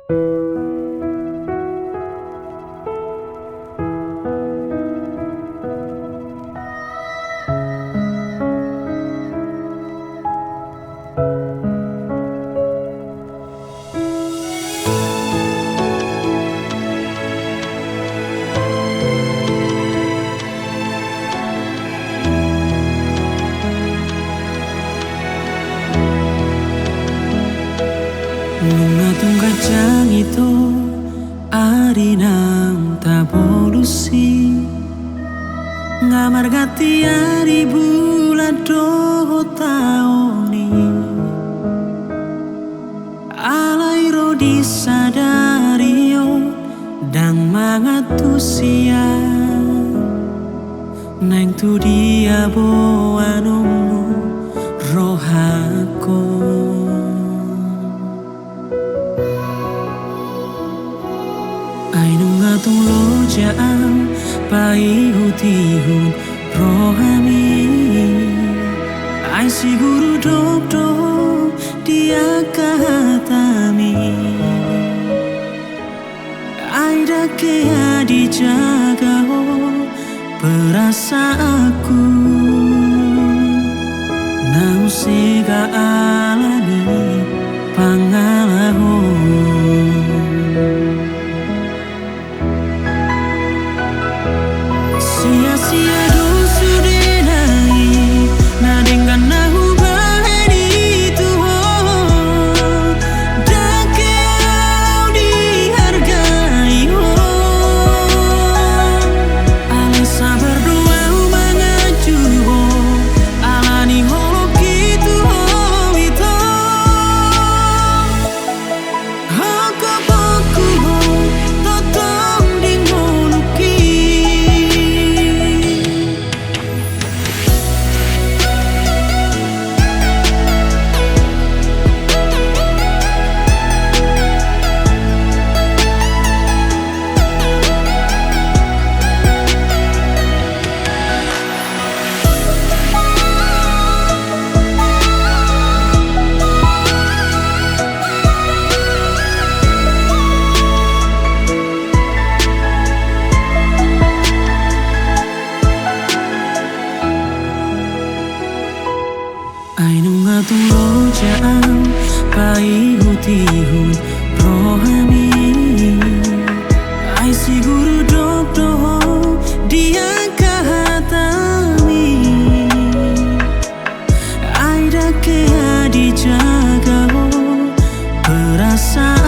Nunga kacang itu ari nam tabolusi ngamar gati ari bulan doho taoni alairo disadario dang mangatusia neng tu dia boanomu rohako. Ainung atung lo jaam pai hutihun rohami ai siguru dok dok dia kahatami ai dake dijaga perasa aku nau sega alani pangalaho. Sia-sia dosu denai na dengan nahu bahani Tuhan dake au dihargai ale sabar doa mangaju alani holok gitu itu haka boku totong dingoluki. Ainung atung lo jaam pai hutihun rohami ai siguru dok doho dia kahatami ai dake dijaga perasaan